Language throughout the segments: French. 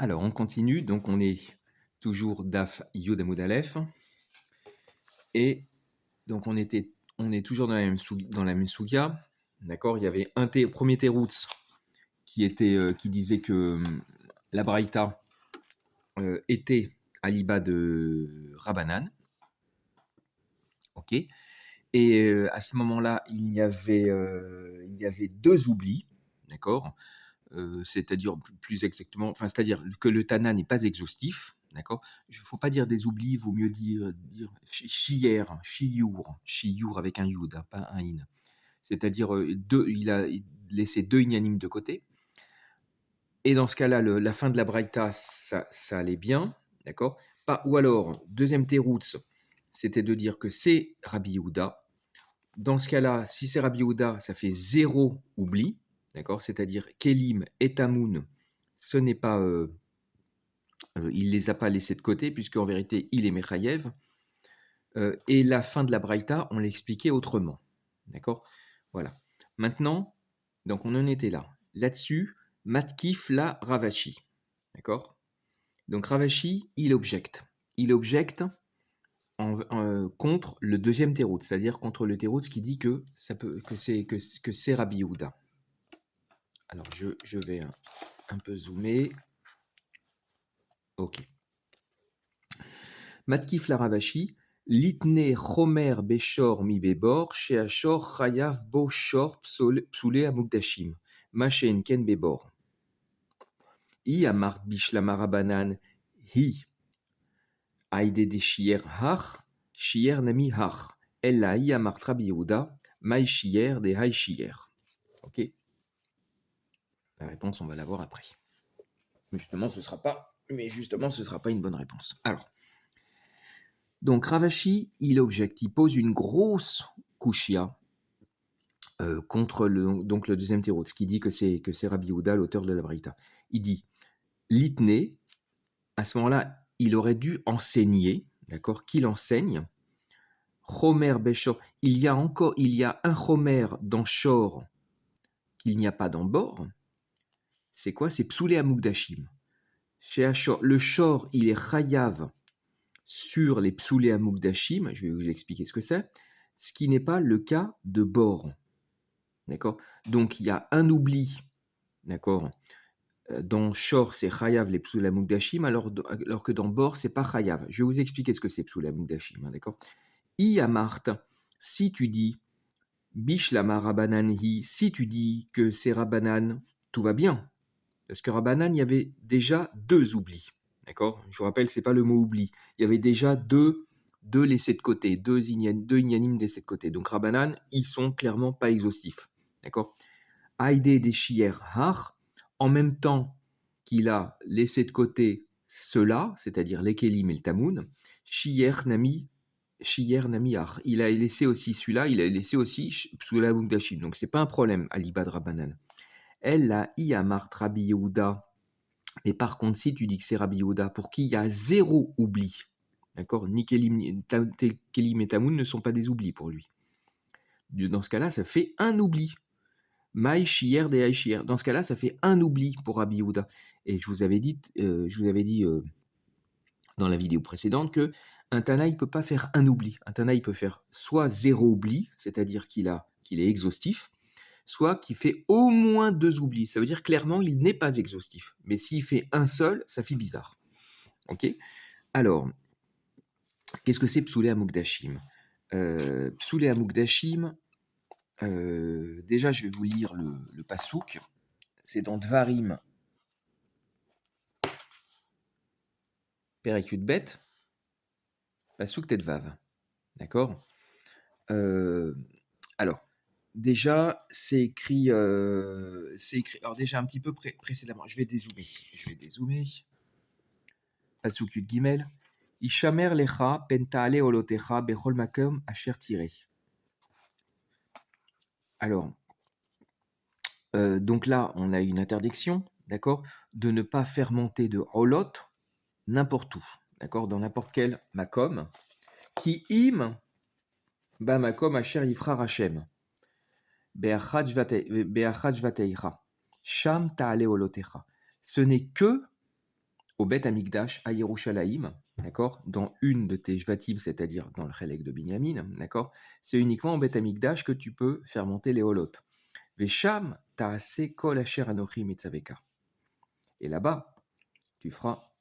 Alors, on continue. Donc, on est toujours Daf Yud Amud Aleph. Et donc, on est toujours dans la même sugya. D'accord. Il y avait premier Teroutz qui disait que la Braïta était à l'iba de Rabbanan. Ok. Et à ce moment-là, il y avait deux oublis. D'accord. C'est-à-dire plus exactement, c'est-à-dire que le Tana n'est pas exhaustif, d'accord. Il ne faut pas dire des oublis, il vaut mieux dire shiur avec un yud, hein, pas un in. C'est-à-dire il a laissé deux inanimes de côté. Et dans ce cas-là, la fin de la braïta, ça allait bien, d'accord. Ou alors, deuxième teroutz, c'était de dire que c'est Rabbi Yehuda. Dans ce cas-là, si c'est Rabbi Yehuda, ça fait zéro oubli, d'accord. C'est-à-dire Kelim et Tamoun, ce n'est pas, il les a pas laissés de côté, puisqu'en vérité, il est Mechayev. Et la fin de la Braïta, on l'expliquait autrement, d'accord. Voilà. Maintenant, donc on en était là. Là-dessus, Matkif la Ravashi, d'accord. Donc Ravashi, il objecte. Il objecte contre le deuxième Teroutz, c'est-à-dire contre le Teroutz qui dit que c'est Rabbi Yehuda. Alors je vais un peu zoomer. Ok. Matkif la Ravashi, litne chomer beshor mi bebor, sheashor chayav bo shor psoule amukdashim, machen ken bebor. I amart bishlama rabanan hi, aide de shier hach, shier nami hach, ella i amart Rabbi Yehuda, mai shier de hai shier. Ok. La réponse, on va la voir après. Mais justement, ce sera pas une bonne réponse. Alors, donc Ravashi, il objecte, il pose une grosse kushia contre le deuxième Teroutz, qui dit que c'est Rabbi Yehuda, l'auteur de la Braïta. Il dit l'itné, à ce moment-là, il aurait dû enseigner, d'accord, qu'il enseigne. Chomer Beshor, il y a un Chomer dans Shor qu'il n'y a pas dans Bor. C'est quoi? C'est Psoulé Amukdashim. Chez Ashor, le Shor, il est Chayav sur les Psoulé Amukdashim, je vais vous expliquer ce que c'est, ce qui n'est pas le cas de Bor. D'accord. Donc il y a un oubli, d'accord. Dans Shor, c'est Chayav les Psoula Mukdashim, alors que dans Bor, c'est pas Chayav. Je vais vous expliquer ce que c'est Psoula Mukdashim, hein, d'accord. I Amart, si tu dis Bishlama Rabanan hi, si tu dis que c'est Rabanan, tout va bien. Parce que Rabanan, il y avait déjà deux oublis, d'accord. Je vous rappelle, c'est pas le mot oubli. Il y avait déjà deux laissés de côté, deux ignanimes laissés de côté. Donc Rabanan, ils sont clairement pas exhaustifs, d'accord. Aïdé des chier har, en même temps qu'il a laissé de côté cela, c'est-à-dire l'Ekelim et le Tamoun, chier nami har. Il a laissé aussi celui-là, il a laissé aussi Psula Mukdashim. Donc c'est pas un problème à l'Ibad Rabbanan. Elle la Iyamart Rabbi Yehuda. Et par contre, si tu dis que c'est Rabbi Yehuda, pour qui il y a zéro oubli, d'accord, ni Kelim et Tamoun ne sont pas des oublis pour lui. Dans ce cas-là, ça fait un oubli. Maï Shier de Haï Shier. Dans ce cas-là, ça fait un oubli pour Rabbi Yehuda. Et je vous avais dit dans la vidéo précédente que un Tana, il ne peut pas faire un oubli. Un Tana, il peut faire soit zéro oubli, c'est-à-dire qu'il est exhaustif, soit qu'il fait au moins deux oublis. Ça veut dire clairement, il n'est pas exhaustif. Mais s'il fait un seul, ça fait bizarre. Ok. Alors, qu'est-ce que c'est Psoulé Amukdashim? Psoulé Amukdashim, déjà, je vais vous lire le pasouk. C'est dans Dvarim, Perek Yudbet, pasouk Tetvav. D'accord. Alors, déjà, c'est écrit. Alors, déjà, un petit peu précédemment. Je vais dézoomer. Pasouk Yud Gimel. Ishamer lecha pentale olotecha bechol makom asher tiré. Alors, donc là, on a une interdiction, d'accord, de ne pas faire monter de holot n'importe où, d'accord, dans n'importe quel makom. Ki im ba makom asher yifra Hashem. Be'achad shvateicha. Sham ta'ale olotecha. Ce n'est que au Bet Amikdash à Yerushalayim, d'accord, dans une de tes Jvatim, c'est-à-dire dans le Chelek de Binyamin, d'accord, c'est uniquement au Bet Amikdash que tu peux faire monter les holot. Vesham ta'ase kol asher anochi mitzaveka. Et là-bas, tu feras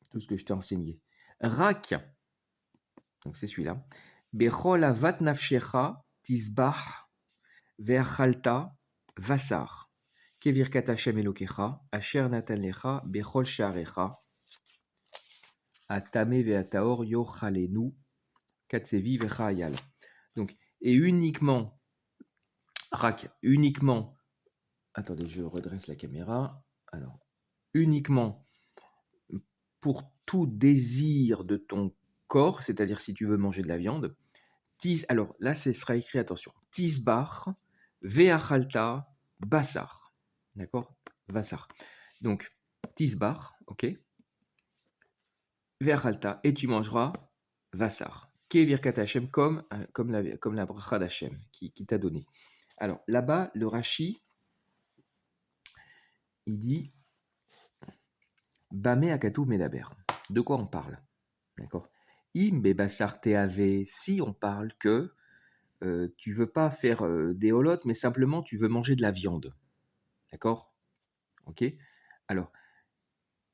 tout ce que je t'ai enseigné. Rak, donc c'est celui-là. Bechol avat nafshecha tisbach ve'achalta vasar. Kevirkat Hashem Elokecha, asher natan lecha bechol sha'arecha. Atame ve'ataor yochalenu katsevi vechayal. Donc, et uniquement, rak, uniquement, attendez, je redresse la caméra. Alors, uniquement pour tout désir de ton corps, c'est-à-dire si tu veux manger de la viande, alors là, ce sera écrit, attention, tisbar, ve'achalta, basar. D'accord? Vassar. Donc, tisbar, ok? Ve'achalta, et tu mangeras vassar. Kevirkat Hashem, comme la bracha d'Hashem qui t'a donné. Alors, là-bas, le Rashi, il dit Bame akatou medaber. De quoi on parle? D'accord? Im bebassar teave, si on parle que tu veux pas faire des holotes, mais simplement tu veux manger de la viande. D'accord? Ok? Alors,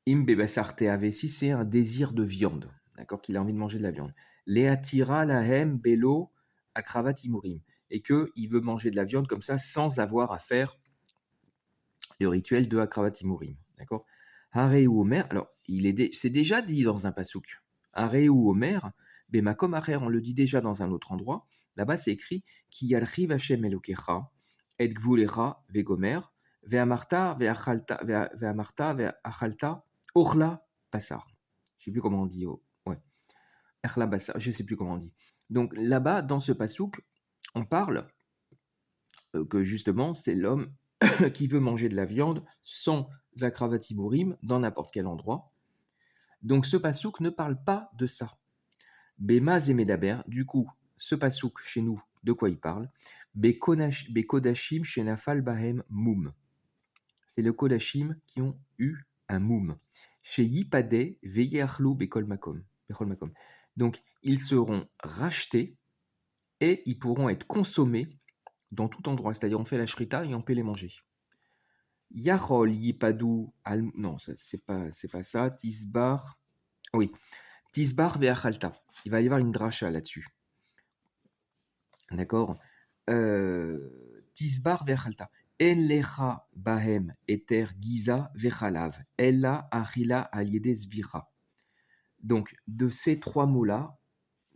im bebassar teave, si c'est un désir de viande, d'accord, qu'il a envie de manger de la viande. Leatira lahem belo akravat imurim. Et qu'il veut manger de la viande comme ça sans avoir à faire le rituel de akravat imurim. D'accord? Hareu Omer, alors c'est déjà dit dans un pasouk. Hareu Omer, Bemakom Acher, on le dit déjà dans un autre endroit. Là-bas, c'est écrit Ki yalchiv Hashem Elokecha, et gvulecha vegomer, ve'amarta ve'achalta, ochla basar. Je sais plus comment on dit. Ouais, ochla basar, je sais plus comment on dit. Donc là-bas, dans ce pasouk, on parle que justement, c'est l'homme qui veut manger de la viande sans akravatimurim dans n'importe quel endroit. Donc ce pasouk ne parle pas de ça. Bema zemedaber, du coup, ce pasouk chez nous, de quoi il parle? Bekodashim shenafal bahem moum. C'est le kodashim qui ont eu un moum. Chez Yipade veyerlou bekol makom. Donc ils seront rachetés et ils pourront être consommés dans tout endroit. C'est-à-dire on fait la shrita et on peut les manger. Yachol Yipadou al... Non, c'est pas ça. Tisbar. Oui. Tisbar ve'achalta. Il va y avoir une dracha là-dessus. D'accord? Tisbar ve'achalta. En lecha bahem eter giza ve'chalav. Ella achila aliede zvira. Donc, de ces trois mots-là,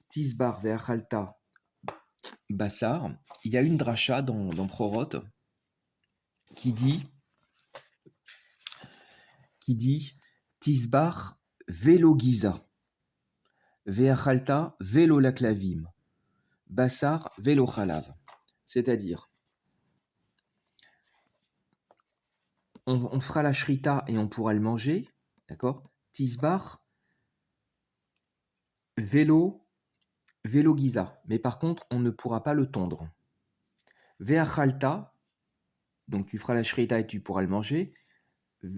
Tisbar ve'achalta Bassar, il y a une dracha dans Proroth qui dit Tisbar velo giza. Ve'achalta velo laklavim, Bassar velo chalav. C'est-à-dire, on fera la shrita et on pourra le manger, d'accord? Tisbar velo giza, mais par contre, on ne pourra pas le tondre. Ve'achalta, donc tu feras la shrita et tu pourras le manger,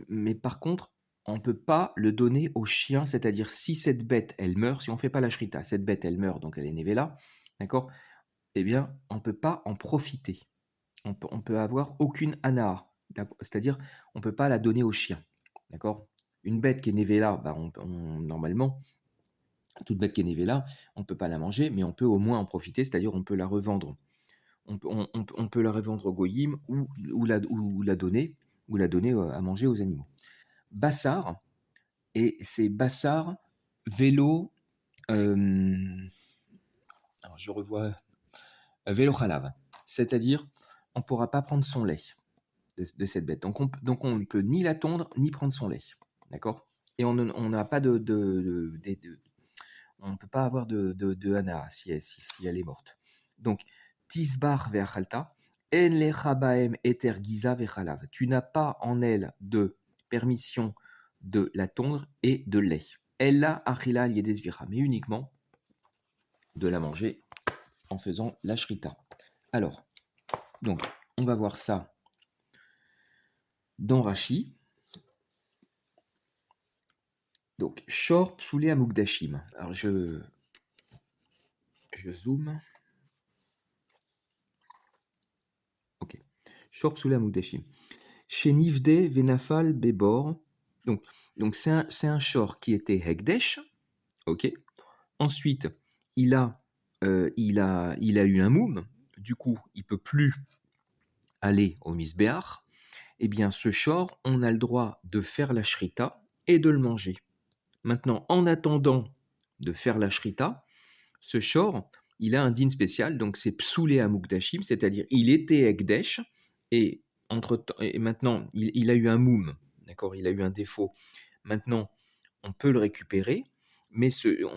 mais par contre, on ne peut pas le donner au chien, c'est-à-dire si cette bête, elle meurt, si on ne fait pas la shrita, cette bête, elle meurt, donc elle est nevela, d'accord? Eh bien, on ne peut pas en profiter. On peut avoir aucune anaa, c'est-à-dire on ne peut pas la donner au chien, d'accord? Une bête qui est nevela, bah normalement, toute bête qui est nevela, on ne peut pas la manger, mais on peut au moins en profiter, c'est-à-dire on peut la revendre. On peut la revendre au goyim ou la donner à manger aux animaux. Bassar, et c'est Bassar, vélo, alors je revois, vélo chalav, c'est-à-dire on ne pourra pas prendre son lait de cette bête. Donc on ne peut ni la tondre, ni prendre son lait. D'accord? Et on n'a pas on ne peut pas avoir de hana si elle est morte. Donc, tisbar ve'achalta, en lechabaem eter giza ve'chalav. Tu n'as pas en elle de permission de la tondre et de lait. Ella achila liedesvira, mais uniquement de la manger en faisant la shrita. Alors, donc, on va voir ça dans Rashi. Donc, Shor Psoulé Amugdashim. Alors, je zoome. Ok. Shor Psoulé Amugdashim. Chez Nivde Venafal Bebor. Donc c'est un shor qui était Hekdesh. Ok. Ensuite, il a eu un moum. Du coup, il peut plus aller au misbéach. Eh bien, ce shor, on a le droit de faire la shrita et de le manger. Maintenant, en attendant de faire la shrita, ce shor, il a un din spécial, donc c'est psoulé à mukdashim, c'est-à-dire il était ekdesh, et, et maintenant il a eu un moum, d'accord, il a eu un défaut. Maintenant, on peut le récupérer, mais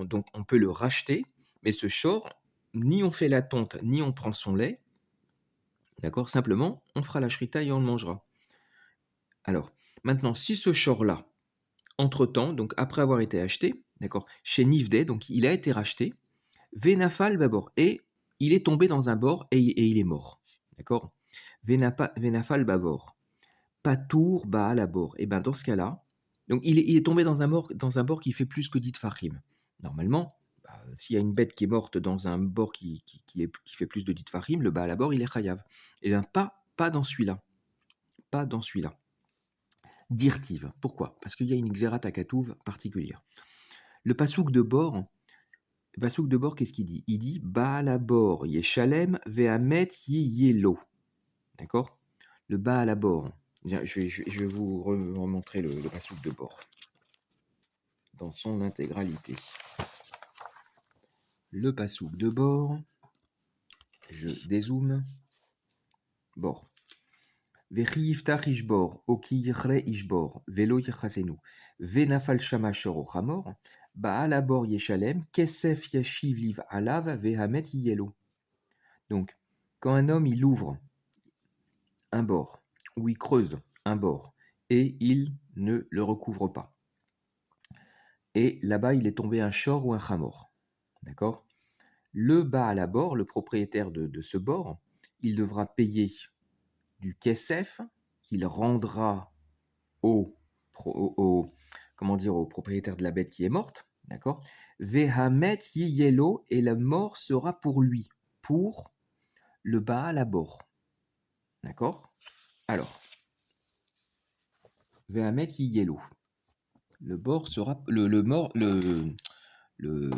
donc on peut le racheter, mais ce shor, ni on fait la tonte, ni on prend son lait, d'accord, simplement on fera la shrita et on le mangera. Alors, maintenant, si ce shor-là, entre-temps, donc après avoir été acheté, d'accord, chez Nivde, donc il a été racheté, Venafal Babor, et il est tombé dans un bord et il est mort. D'accord. Venafal Babor. Patour Baal Abor. Et bien dans ce cas-là, donc il est tombé dans un bord qui fait plus que dit Fahim. Normalement, s'il y a une bête qui est morte dans un bord qui fait plus de dit Fahim, le Baal Abor, il est Chayav. Et bien pas dans celui-là. Pas dans celui-là. Dirtiv. Pourquoi? Parce qu'il y a une Xerat Akatouv particulière. Le pasouk de bord, qu'est-ce qu'il dit? Il dit Baalabor Yeshalem Vehamet Yelo. D'accord? Le Baalabor. Je vais vous remontrer le pasouk de bord dans son intégralité. Le pasouk de bord. Je dézoome. Bord. Vechiyiftach ishbor, oki yichre ishbor, velo yichasenu, venafal shama shoro chamor, baalabor yeshalem, kesef yashiv liv alav, vehamet yelo. Donc, quand un homme il ouvre un bord, ou il creuse un bord, et il ne le recouvre pas, et là-bas il est tombé un shor ou un chamor, d'accord? Le baal abor, le propriétaire de ce bord, il devra payer du kesef qu'il rendra comment dire, au propriétaire de la bête qui est morte, d'accord? Vehamet yiyelo, et la mort sera pour lui, pour le Baal Abor, d'accord? Alors, Vehamet yiyelo, le bord sera le mort le le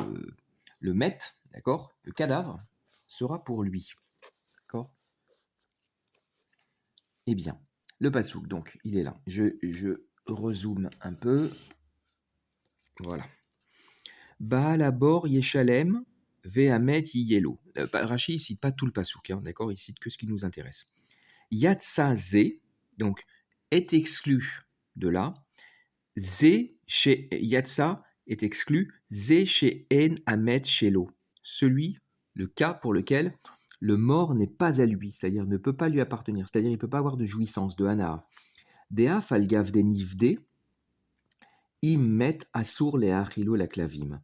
met, d'accord? Le cadavre sera pour lui, d'accord? Eh bien, le pasouk, donc, il est là. Je rezoome un peu. Voilà. Baal Abor Yeshalem Vehamet Yiyelo. Rashi ne cite pas tout le pasouk, hein, d'accord? Il cite que ce qui nous intéresse. Yatsa Ze, donc, est exclu de là. Ze chez Yatsa est exclu. Ze chez En Amet Shelo. Celui, le cas pour lequel le mort n'est pas à lui, c'est-à-dire ne peut pas lui appartenir, c'est-à-dire il ne peut pas avoir de jouissance, de hana. Dea falgav de nivde, im met asur le achilo la clavim.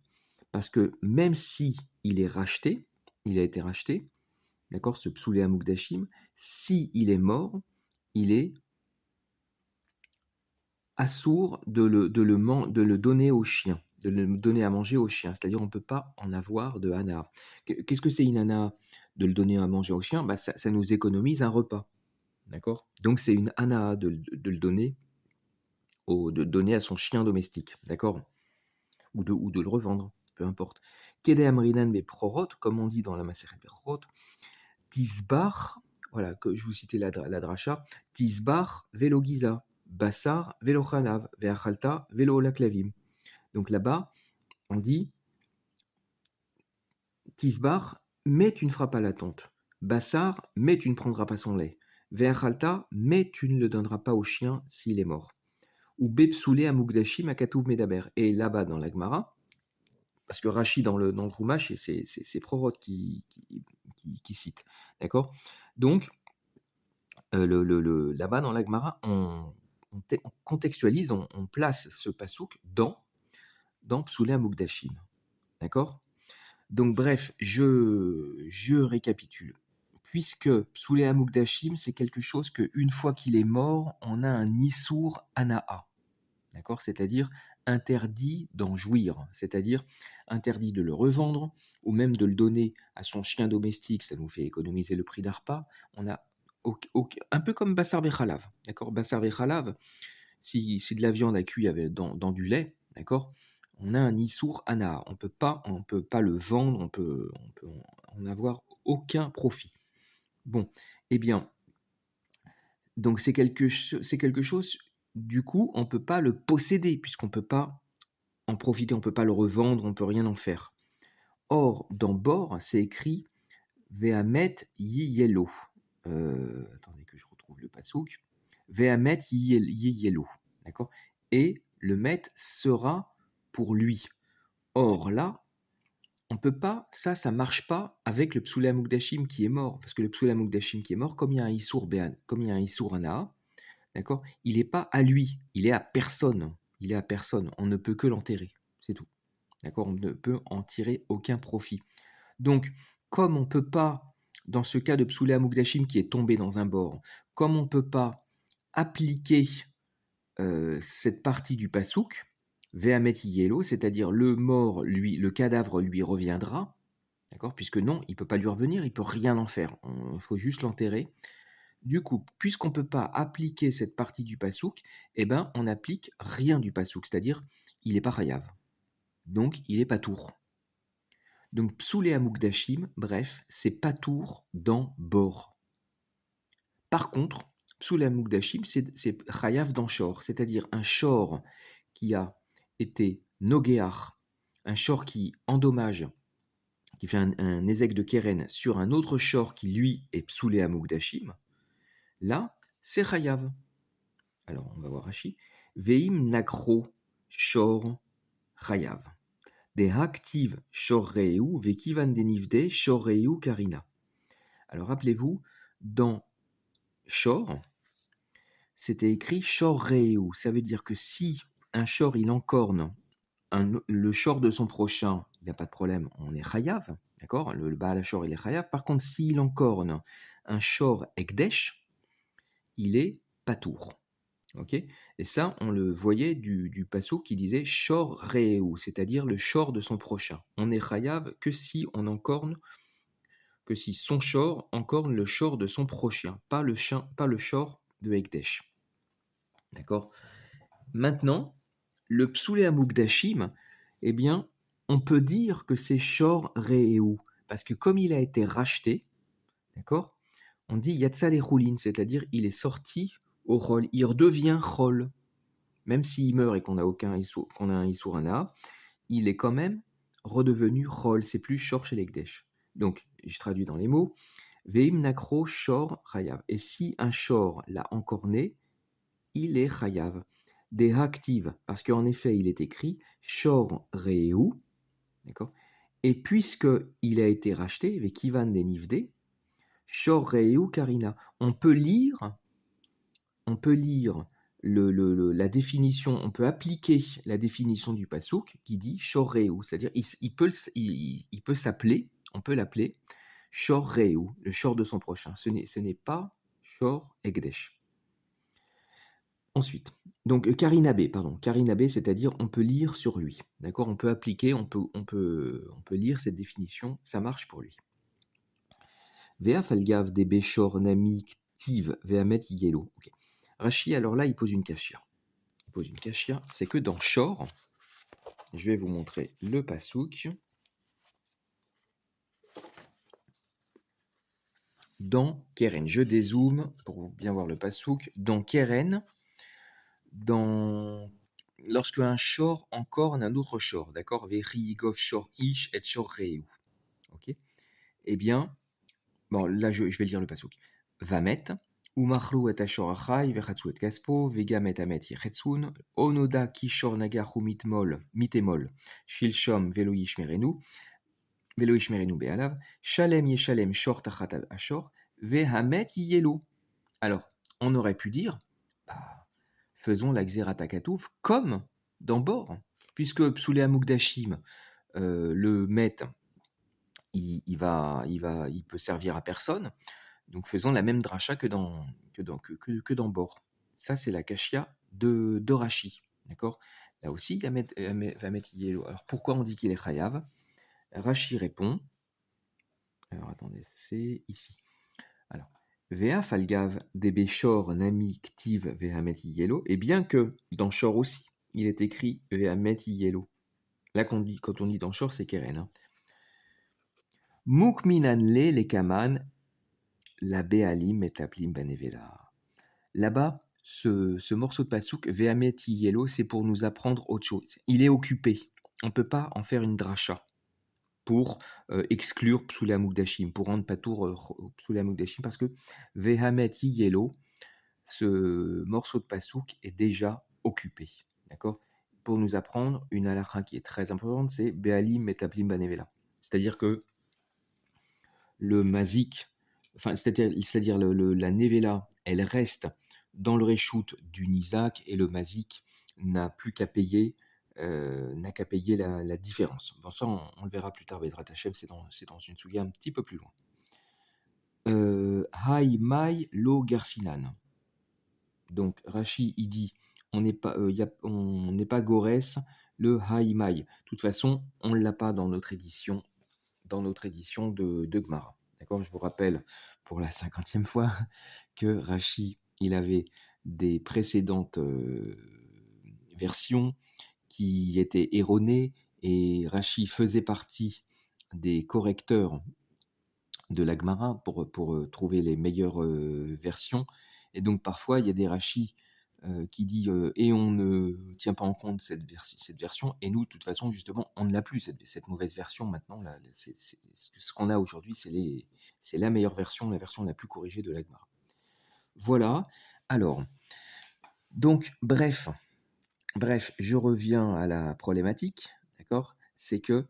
Parce que même si il est racheté, il a été racheté, d'accord, ce psoulé amukdashim, si il est mort, il est assourd de le donner au chien, de le donner à manger au chien. C'est-à-dire on ne peut pas en avoir de hana. Qu'est-ce que c'est une hana de le donner à manger au chien? Ça nous économise un repas, d'accord? Donc c'est une hana de le donner de donner à son chien domestique, d'accord? Ou de le revendre, peu importe. Kede amrinan be prorot, comme on dit dans la Maseret Berachot, Tisbar, voilà, que je vous citais la dracha, Tisbar velo giza, Bassar velo chalav, ve'achalta velo laklavim. Donc là-bas, on dit Tisbar, mais tu ne feras pas la tonte. Bassar, mais tu ne prendras pas son lait. Ve'achalta, mais tu ne le donneras pas au chien s'il est mort. Ou Bepsoulé Amugdashim Akatouv Medaber. Et là-bas, dans la Gemara, parce que Rashi dans le Rumash, c'est Prorot qui cite, d'accord? Donc, là-bas dans la Gemara, on contextualise, on place ce pasouk dans Psoulé Amugdashim, d'accord? Donc bref, je récapitule. Puisque Psoulé Amugdashim, c'est quelque chose que une fois qu'il est mort, on a un Issour Anaa, d'accord? C'est-à-dire interdit d'en jouir, c'est-à-dire interdit de le revendre ou même de le donner à son chien domestique, ça nous fait économiser le prix d'un repas. On a un peu comme Bassar Bechalav, d'accord? Bassar Bechalav, si de la viande à cuire avec dans du lait, d'accord? On a un issour ana, on peut pas le vendre, on peut en avoir aucun profit. Bon, eh bien, donc c'est quelque chose, du coup, on ne peut pas le posséder puisqu'on ne peut pas en profiter, on ne peut pas le revendre, on ne peut rien en faire. Or, dans Bor, c'est écrit Vehamet yiyelo. Attendez que je retrouve le pasouk. Vehamet yiyelo. D'accord? Et le met sera pour lui. Or, là, on peut pas, ça marche pas avec le Psoula Mukdashim qui est mort. Parce que le Psoula Mukdashim qui est mort, comme il y a un Issour Be'an, comme il y a un Issour Anaa, d'accord? Il n'est pas à lui, il est à personne. Il est à personne. On ne peut que l'enterrer. C'est tout. D'accord? On ne peut en tirer aucun profit. Donc, comme on ne peut pas, dans ce cas de Psoulé Mukdashim qui est tombé dans un bord, comme on ne peut pas appliquer cette partie du pasouk, Vehamet Yelo, c'est-à-dire le mort, lui, le cadavre lui reviendra, d'accord? Puisque non, il ne peut pas lui revenir, il ne peut rien en faire. Il faut juste l'enterrer. Du coup, puisqu'on ne peut pas appliquer cette partie du pasouk, eh ben, on n'applique rien du pasouk, c'est-à-dire il n'est pas chayav. Donc, il est pas tour. Donc, Psoulé Amukdashim, bref, c'est pas tour dans Bor. Par contre, Psoulé Amukdashim, c'est chayav dans Shor, c'est-à-dire un Shor qui a été Nogéach, un Shor qui endommage, qui fait un ézek de Keren sur un autre Shor qui, lui, est Psoulé Amukdashim. Là, c'est chayav. Alors, on va voir Rashi. Veim nakro shor chayav. De haktiv shor reu vekivan denivde shor reu karina. Alors, rappelez-vous, dans shor, c'était écrit shor reu. Ça veut dire que si un shor, il encorne le shor de son prochain, il n'y a pas de problème, on est chayav, d'accord? Le Baal shor, il est chayav. Par contre, s'il encorne un shor ekdesh, il est patour. Ok. Et ça, on le voyait du passo qui disait Shor Reu, c'est-à-dire le shor de son prochain. On est chayav que si on encorne, que si son shor encorne le shor de son prochain, pas le shor de Ekdesh. D'accord. Maintenant, le Psoulé Amukdashim, eh bien, on peut dire que c'est Shor Reu, parce que comme il a été racheté, d'accord, on dit Yatzal Choulin, c'est-à-dire il est sorti au rôle, il redevient Chol. Même s'il meurt et qu'on a un Issour Hana, il est quand même redevenu Chol, c'est plus Shor chez l'Ekdesh. Donc, je traduis dans les mots, Veim Nakro Shor Chayav. Et si un Shor l'a encorné, il est Chayav. Des active, parce qu'en effet, il est écrit Shor Reu, d'accord? Et puisque il a été racheté, avec Ivan Denivde, Shor Reu Karina, on peut lire la définition, on peut appliquer la définition du pasouk qui dit Shorreu, c'est-à-dire il peut s'appeler, on peut l'appeler Shorreu, le shor de son prochain. Ce n'est pas Shor Egdesh. Ensuite, donc Karinabe, c'est-à-dire on peut lire sur lui, d'accord? On peut appliquer, on peut lire cette définition, ça marche pour lui. Vea falgav de beshor nami ktiv veamet yelo. Ok. Rashi, alors là, il pose une kashia. C'est que dans Shor, je vais vous montrer le pasouk. Dans Keren, je dézoome pour bien voir le pasouk. Dans Keren, lorsque un Shor encorne un autre Shor, d'accord? Vechi gov Shor ish et Shor reu. Ok? Eh bien, bon, là, je vais lire le pasouk. Vamet. Umachlu et ashor achai vechatsu et kaspo vegam et amet yechetsun onoda kishor nagachu mitemol shilshom velo yishmerenu be'alav shalem yeshalem shor tachat ashor vehamet yelo. Alors, on aurait pu dire, bah, faisons la xerata katouf comme dans Bor, puisque Psoulé Amukdashim, le met, il peut servir à personne. Donc faisons la même dracha que dans Bor. Ça, c'est la kashia de Rashi. D'accord? Là aussi, il va mettre Yellow. Alors pourquoi on dit qu'il est Chayav? Rashi répond, alors attendez, c'est ici. Alors, Vea falgav debe shor nami ktiv vehamet Yellow, et bien que dans Shor aussi, il est écrit vehamet Yellow. Là, quand on dit dans Shor, c'est Keren. Hein. Mukminan le kaman la bealim et aplim benevela. Là-bas, ce morceau de pasouk, Vehamet Yellow, c'est pour nous apprendre autre chose. Il est occupé. On ne peut pas en faire une dracha pour exclure Psoulé Amugdashim, pour rendre Patour Psoulé Amugdashim, parce que Vehamet Yellow, ce morceau de pasouk est déjà occupé. D'accord? Pour nous apprendre une halakha qui est très importante, c'est Bealim Metaplim Banevela. C'est-à-dire que le mazik, enfin, c'est-à-dire la nevela, elle reste dans le reshoot du nizak et le mazik n'a plus qu'à payer, la différence. Bon, ça, on le verra plus tard, Bezrat Hashem, c'est dans une souga un petit peu plus loin. Hai mai lo garsinan. Donc, Rashi, il dit, on n'est pas Gores, le Hai mai. De toute façon, on ne l'a pas dans notre édition de Gemara. D'accord? Je vous rappelle pour la 50e fois que Rashi, il avait des précédentes versions qui étaient erronées et Rashi faisait partie des correcteurs de la Gemara pour trouver les meilleures versions. Et donc parfois, il y a des Rashi qui dit et on ne tient pas en compte cette version, et nous, de toute façon, justement, on ne l'a plus, cette mauvaise version maintenant. Là, ce qu'on a aujourd'hui, c'est la meilleure version, la version la plus corrigée de la Gemara. Voilà. Alors, donc, bref, je reviens à la problématique, d'accord? C'est que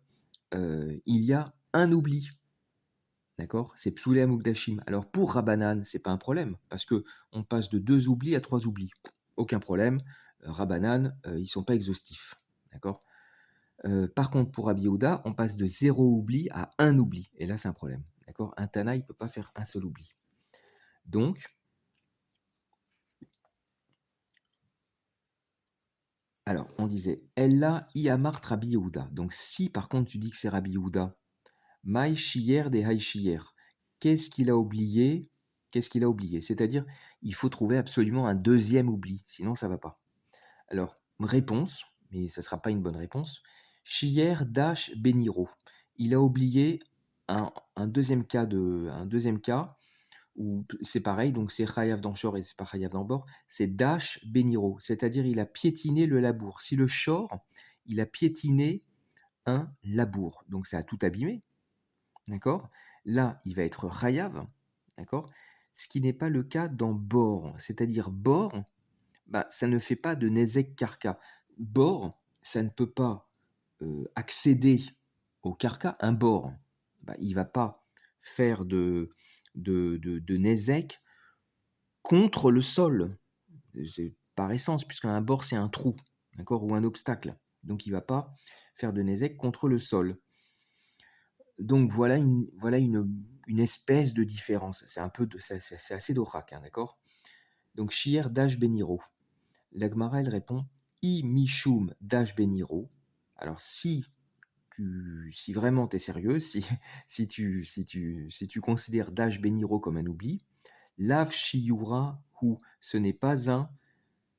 il y a un oubli. D'accord? C'est Psoulé Amugdashim. Alors pour Rabbanan, c'est pas un problème, parce que on passe de 2 oublis à 3 oublis. Aucun problème. Rabbanan, ils sont pas exhaustifs. D'accord? Par contre, pour Rabbi Yehuda, on passe de 0 oubli à 1 oubli. Et là, c'est un problème. D'accord? Un Tana, il peut pas faire un seul oubli. Donc, alors, on disait Ella Iamart Rabbi Yehuda. Donc, si par contre tu dis que c'est Rabbi Yehuda, Maï Shiyer des Haï Shiyer. Qu'est-ce qu'il a oublié? Qu'est-ce qu'il a oublié? C'est-à-dire, il faut trouver absolument un deuxième oubli, sinon ça va pas. Alors, réponse, mais ça ne sera pas une bonne réponse. Shiyer Dash Beniro. Il a oublié un deuxième cas où c'est pareil, donc c'est Chayav dans Shor et c'est pas Chayav dans Bor, c'est Dash Beniro, c'est-à-dire il a piétiné le labour. Si le Shor, il a piétiné un labour, donc ça a tout abîmé, d'accord? Là, il va être Chayav, d'accord? Ce qui n'est pas le cas dans Bor, c'est-à-dire Bor, bah, ça ne fait pas de Nezek Karka. Bor, ça ne peut pas accéder au Karka. Un bor, bah, il ne va pas faire de Nezek contre le sol. C'est par essence, puisqu'un bord, c'est un trou, d'accord, ou un obstacle. Donc, il ne va pas faire de Nezek contre le sol. Donc, voilà une espèce de différence. C'est assez d'orak, hein, d'accord? Donc, Shier Dash Beniro. La Gemara, elle répond I Mishum Dash Beniro. Alors, si vraiment tu es sérieux, si tu considères Dash Beniro comme un oubli, Lav Shiura Hu, ce n'est pas un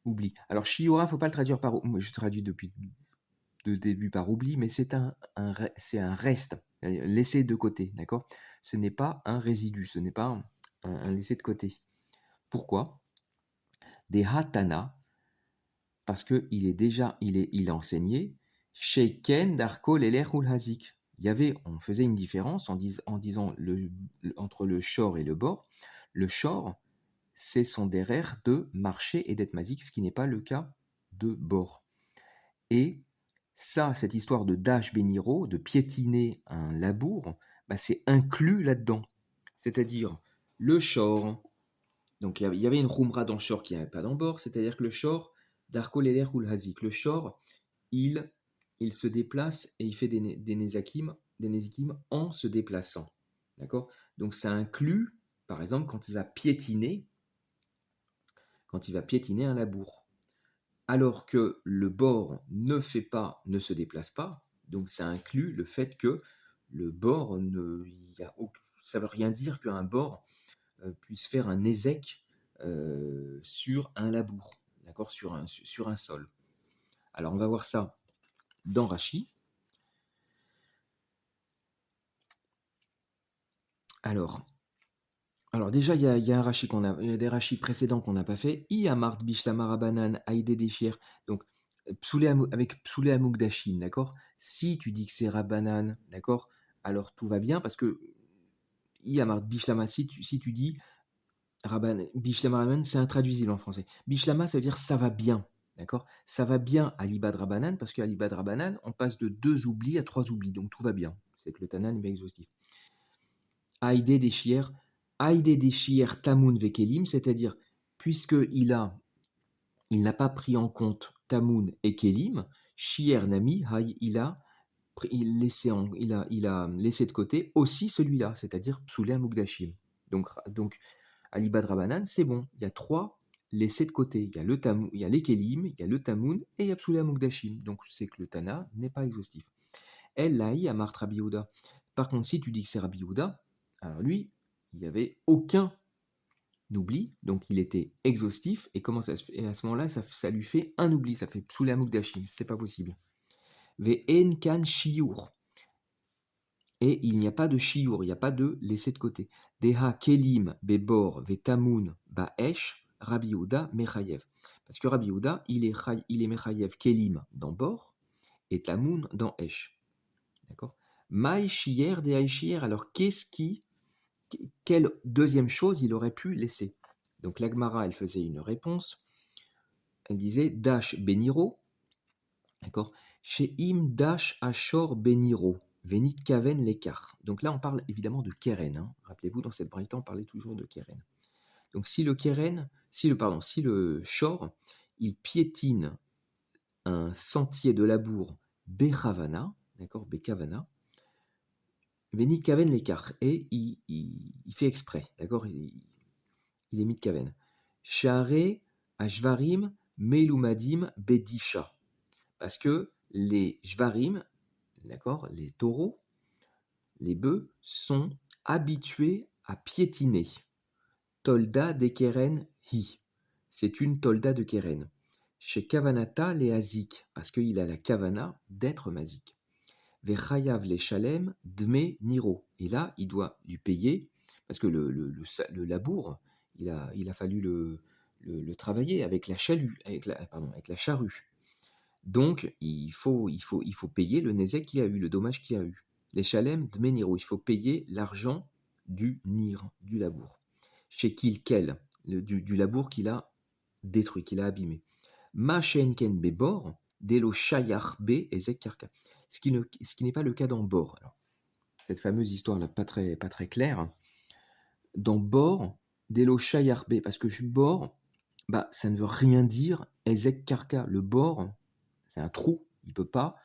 oubli. Alors, Shiura, il ne faut pas le traduire par. Moi, je traduis depuis le début par oubli, mais c'est c'est un reste, laissé de côté, d'accord? Ce n'est pas un résidu, ce n'est pas un laissé de côté. Pourquoi? Des Hatana, parce qu'il a enseigné Sheiken Darko Lelechul Hazik. On faisait une différence en disant entre le shor et le bord. Le shor, c'est son derrière de marcher et d'être mazik, ce qui n'est pas le cas de bord. Et ça, cette histoire de dash beniro, de piétiner un labour, bah, c'est inclus là-dedans. C'est-à-dire le shor. Donc il y avait une khumra dans le shor qui n'y avait pas dans le bord, c'est-à-dire que le shor, Darko Leler ou le Hazik, le shor, il se déplace et il fait des nezakim en se déplaçant. D'accord? Donc ça inclut, par exemple, quand il va piétiner un labour. alors que le bord ne se déplace pas, donc ça inclut le fait que le bord ça veut rien dire qu'un bord puisse faire un ézec sur un labour, d'accord, sur un sol. Alors on va voir ça dans Rachi. Alors, déjà, il y a un Rashi il y a des Rachis précédents qu'on n'a pas fait. I amart bishlama rabanan aïdé déchir. Donc, avec psoulé amugdashim, d'accord. Si tu dis que c'est rabanan, d'accord, alors tout va bien parce que I amart bishlama, si tu dis bishlama rabanan, c'est intraduisible en français. Bishlama, ça veut dire ça va bien, d'accord. Ça va bien à l'ibad rabanan parce qu'à l'ibad rabanan, on passe de 2 oublis à 3 oublis, donc tout va bien. C'est que le tanan est bien exhaustif. Haïdé des chiers, Haïdé des chiers Tamoun Vekelim, c'est-à-dire, il n'a pas pris en compte Tamoun et Kelim, Chier Nami, il a laissé de côté aussi celui-là, c'est-à-dire Psoulé Amugdashim. Donc, Alibad Rabanan, c'est bon, il y a 3 laissés de côté. Il y a les Kelim, il y a le Tamoun et il y a Psoulé Amugdashim. Donc, c'est que le Tana n'est pas exhaustif. Elle laï à Marthe Rabbi Yehuda. Par contre, si tu dis que c'est Rabbi Yehuda, alors lui, il n'y avait aucun oubli, donc il était exhaustif, et comment ça se fait? Et à ce moment-là, ça lui fait un oubli, ça fait psoulé amukdashim, c'est pas possible. Ve'en kan shiur, et il n'y a pas de shiur, il n'y a pas de laisser de côté. Deha kelim bebor ve'tamun ba'esh Rabbi Yehuda mechayev. Parce que Rabbi Yehuda, il est mechayev kelim dans bor, et tamun dans esh. D'accord. Maï chier de haïchier, alors quelle deuxième chose il aurait pu laisser? Donc l'Agmara, elle faisait une réponse, elle disait Dash Beniro, d'accord, chez Im Dash Ashor Beniro, Venit Kaven l'écart. Donc là, on parle évidemment de Keren. Hein. Rappelez-vous, dans cette braïta, on parlait toujours de Keren. Donc si si le Shor, il piétine un sentier de labour Bechavana, d'accord, Bekavana, Venit Kaven l'écart, et il fait exprès, d'accord, il est mis de Kaven. Share Ashvarim Melumadim Bedisha. Parce que les Shvarim, d'accord, les taureaux, les bœufs, sont habitués à piétiner. Tolda de Keren Hi. C'est une tolda de Keren. Chez Kavanata les Azik, parce qu'il a la Kavana d'être Mazik. Vechayav les Shalem Dme Niro. Et là, il doit lui payer, parce que le labour, il a fallu le travailler avec la charrue. Donc, il faut payer le nezek qu'il a eu, le dommage qu'il a eu. Les Shalem Dme Niro, il faut payer l'argent du nir, du labour. Chez Kilkel, du labour qu'il a détruit, qu'il a abîmé. Ma shenken bebor, delo shayach be ezek karka. Ce qui n'est pas le cas dans Bor. Alors, cette fameuse histoire-là, pas très claire. Dans Bor, delo shayach be, parce que Bor, bah, ça ne veut rien dire ezek karka. Le bord, c'est un trou. Il peut pas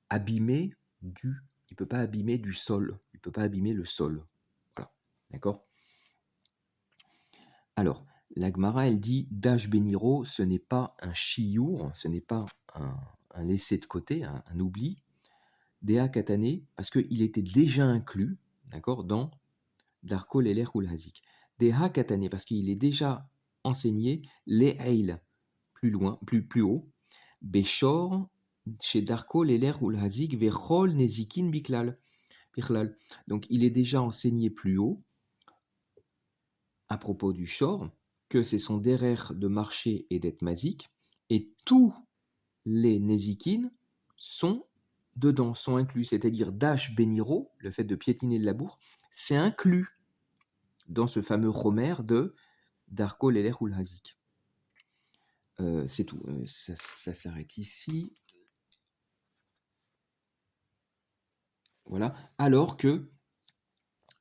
abîmer il peut pas abîmer du sol. Il peut pas abîmer le sol. Voilà. D'accord. Alors, l'Agmara, elle dit Dash Beniro, ce n'est pas un chiour, ce n'est pas un laissé de côté, un oubli. Dea Katane, parce qu'il était déjà inclus, d'accord, dans Darko Leler ou Hazik. Dea Katane, parce qu'il est déjà enseigné les Eil, plus loin, plus haut. Beshor, chez Darko Leler ou Hazik, Vechol Nezikin Biklal. Donc, il est déjà enseigné plus haut, à propos du Shor, que c'est son derer de marcher et d'être mazik, et tous les Nezikin sont dedans, sont inclus, c'est-à-dire Dash Beniro, le fait de piétiner le labour, c'est inclus dans ce fameux Homer de Darko Leler ou Hazik. C'est tout, ça s'arrête ici. Voilà, alors que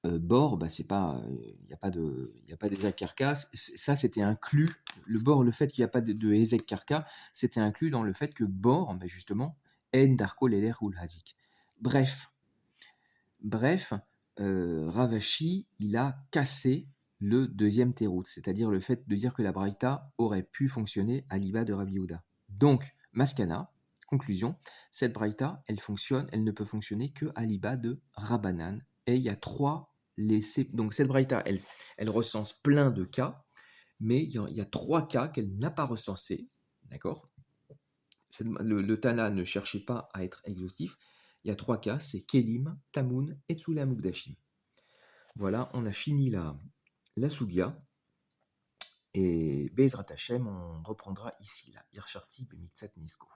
bord, bah, c'est pas, il n'y a pas d'Ezek Karka. Ça, c'était inclus. Le bord, le fait qu'il n'y a pas de Ezek Karka, c'était inclus dans le fait que bord, bah, justement, En Darko Leler ou Hazik. Bref, Ravashi, il a cassé le deuxième terout, c'est-à-dire le fait de dire que la Braïta aurait pu fonctionner à l'Iba de Rabbi Yehuda. Donc, Maskana, conclusion, cette braïta, elle ne peut fonctionner que à l'iba de Rabbanan. Et il y a trois laissés. Donc, cette braïta, elle recense plein de cas, mais il y a trois cas qu'elle n'a pas recensés. D'accord? Le Tana ne cherchait pas à être exhaustif. Il y a trois cas, c'est Kelim, Tamoun et Tsula Mukdashim. Voilà, on a fini la Sugia. Et Bezrat Hashem, on reprendra ici, la Ircharti Bemiktsat Nisko.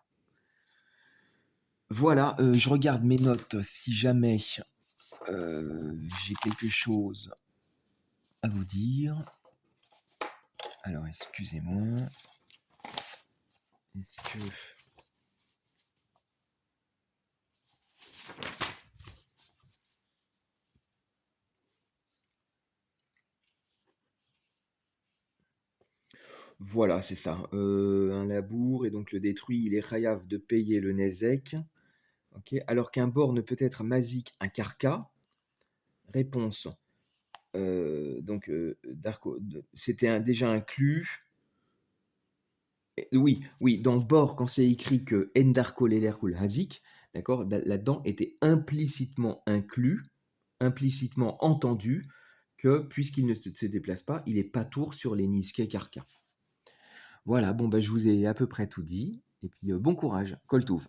Voilà, je regarde mes notes si jamais j'ai quelque chose à vous dire. Alors, excusez-moi. Est-ce que... Voilà, c'est ça. Un labour, et donc le détruit, il est chayav de payer le nezek. Okay. Alors qu'un bord ne peut être mazik un carca. Réponse. C'était déjà inclus. Oui, dans bord, quand c'est écrit que endarko l'ederkul hazik, d'accord, là-dedans était implicitement inclus, implicitement entendu, que puisqu'il ne se déplace pas, il est pas tour sur les niskei karka. Voilà, bon, je vous ai à peu près tout dit, et puis bon courage, Kol Touv.